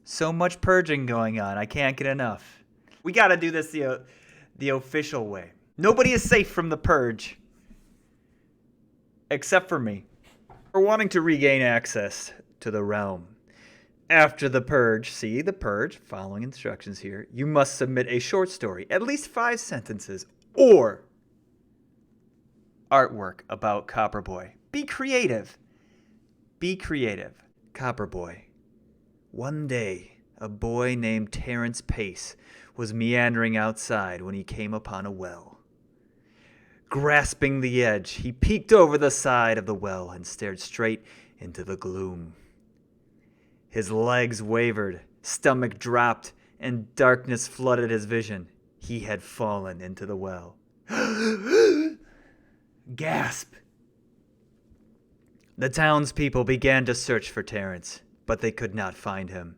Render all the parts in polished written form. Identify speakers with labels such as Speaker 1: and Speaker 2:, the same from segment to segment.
Speaker 1: So much purging going on. I can't get enough. We got to do this the official way. Nobody is safe from the purge. Except for me. For wanting to regain access to the realm. After the purge, see the purge, following instructions here, you must submit a short story, at least 5 sentences, or artwork about Copper Boi. Be creative. Be creative. Copper Boi. One day, a boy named Terence Pace was meandering outside when he came upon a well. Grasping the edge, he peeked over the side of the well and stared straight into the gloom. His legs wavered, stomach dropped, and darkness flooded his vision. He had fallen into the well. Gasp! The townspeople began to search for Terence, but they could not find him.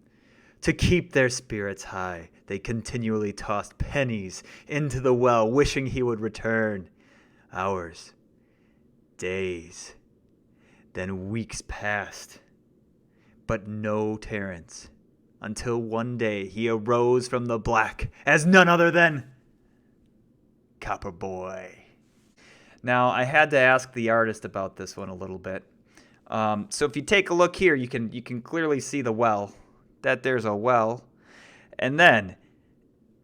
Speaker 1: To keep their spirits high, they continually tossed pennies into the well, wishing he would return. Hours, days, then weeks passed, but no Terence, until one day he arose from the black as none other than Copper Boi. Now, I had to ask the artist about this one a little bit. So if you take a look here, you can clearly see the well. That there's a well. And then,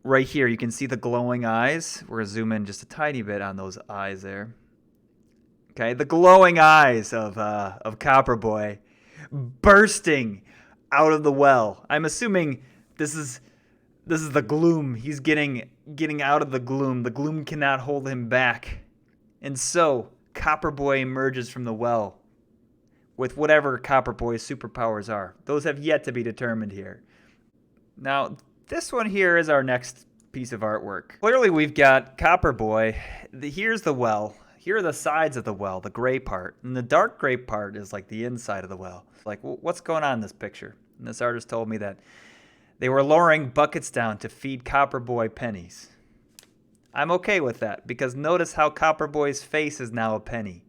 Speaker 1: right here, you can see the glowing eyes. We're going to zoom in just a tiny bit on those eyes there. Okay, the glowing eyes of Copper Boi bursting out of the well. I'm assuming this is the gloom. He's getting out of the gloom. The gloom cannot hold him back. And so, Copper Boi emerges from the well with whatever Copper Boi's superpowers are. Those have yet to be determined here. Now, this one here is our next piece of artwork. Clearly, we've got Copper Boi. Here's the well. Here are the sides of the well, the gray part. And the dark gray part is like the inside of the well. Like, what's going on in this picture? And this artist told me that they were lowering buckets down to feed Copper Boi pennies. I'm okay with that, because notice how Copper Boi's face is now a penny.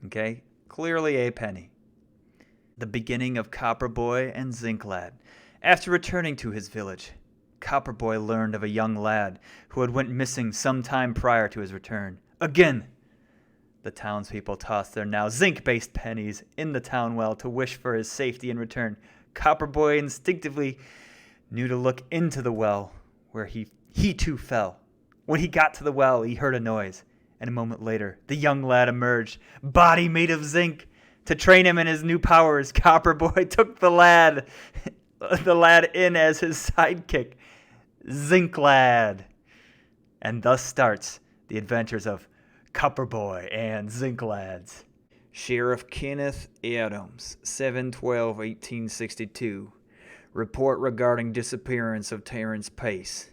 Speaker 1: Okay? Clearly a penny. The beginning of Copper Boi and Zinc Lad. After returning to his village, Copper Boi learned of a young lad who had went missing some time prior to his return. Again, the townspeople tossed their now zinc-based pennies in the town well to wish for his safety in return. Copper Boi instinctively knew to look into the well, where he too fell. When he got to the well, he heard a noise, and a moment later, the young lad emerged, body made of zinc. To train him in his new powers, Copper Boi took the lad in as his sidekick, Zinc Lad. And thus starts the adventures of Copper Boi and Zinc Lads. Sheriff Kenneth Adams, 7/12/1862. Report regarding disappearance of Terence Pace.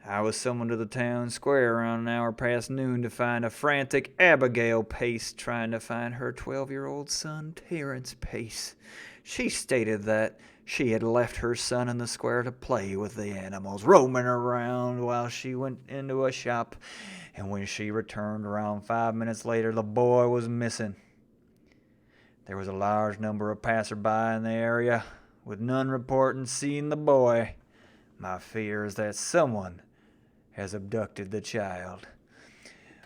Speaker 1: I was summoned to the town square around an hour past noon to find a frantic Abigail Pace trying to find her 12-year-old son, Terence Pace. She stated that she had left her son in the square to play with the animals, roaming around while she went into a shop, and when she returned around 5 minutes later, the boy was missing. There was a large number of passerby in the area, with none reporting seeing the boy. My fear is that someone has abducted the child.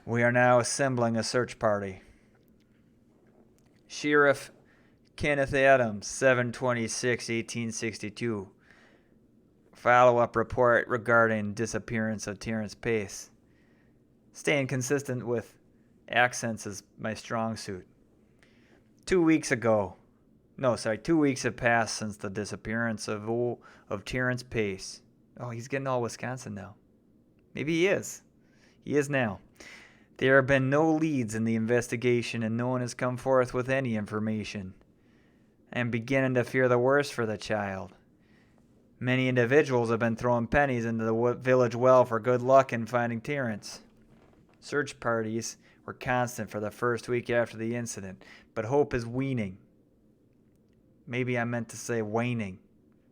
Speaker 1: We are now assembling a search party. Sheriff Kenneth Adams, 7/26/1862. Follow-up report regarding disappearance of Terence Pace. Staying consistent with accents is my strong suit. 2 weeks have passed since the disappearance of Terence Pace. Oh, he's getting all Wisconsin now. Maybe he is. He is now. There have been no leads in the investigation, and no one has come forth with any information. I am beginning to fear the worst for the child. Many individuals have been throwing pennies into the village well for good luck in finding Terence. Search parties were constant for the first week after the incident, but hope is weaning. Maybe I meant to say waning,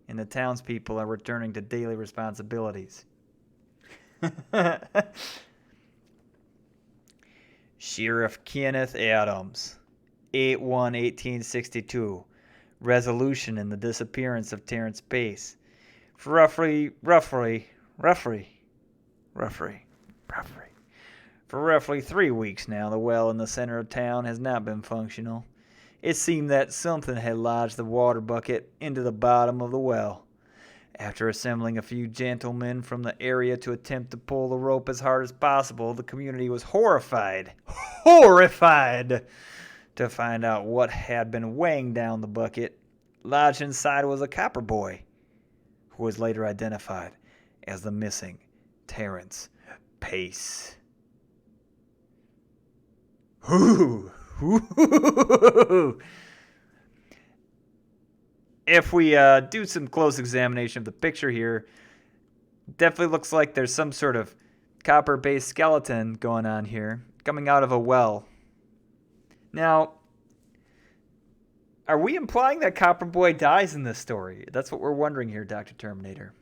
Speaker 1: and the townspeople are returning to daily responsibilities. Sheriff Kenneth Adams, 8/1/1862. resolution in the disappearance of Terrence Bass. For roughly For roughly 3 weeks now, the well in the center of town has not been functional. It seemed that something had lodged the water bucket into the bottom of the well. After assembling a few gentlemen from the area to attempt to pull the rope as hard as possible, the community was horrified to find out what had been weighing down the bucket. Lodged inside was a Copper Boi, who was later identified as the missing Terrence Pace. If we do some close examination of the picture here, definitely looks like there's some sort of copper-based skeleton going on here, coming out of a well. Now, are we implying that Copper Boi dies in this story? That's what we're wondering here, Dr. Terminator.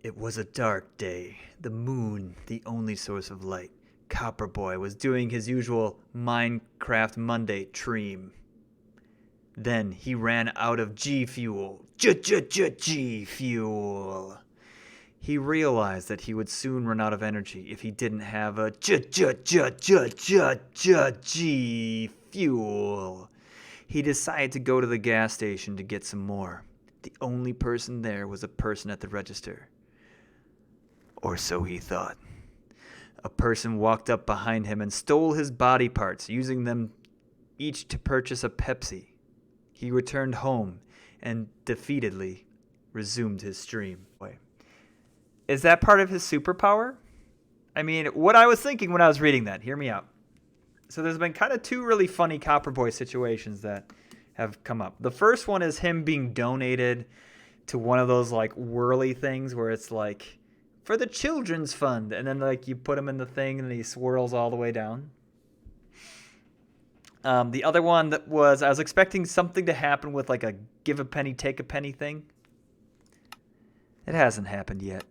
Speaker 1: It was a dark day, the moon the only source of light. Copper Boi was doing his usual Minecraft Monday dream. Then he ran out of G fuel. G fuel. He realized that he would soon run out of energy if he didn't have a G fuel. He decided to go to the gas station to get some more. The only person there was a person at the register. Or so he thought. A person walked up behind him and stole his body parts, using them each to purchase a Pepsi. He returned home and defeatedly resumed his stream. Is that part of his superpower? I mean, what I was thinking when I was reading that, hear me out. So there's been kind of two really funny Copper Boi situations that have come up. The first one is him being donated to one of those like whirly things where it's like, for the children's fund, and then like you put him in the thing and he swirls all the way down. The other one that was, I was expecting something to happen with like a give a penny, take a penny thing. It hasn't happened yet.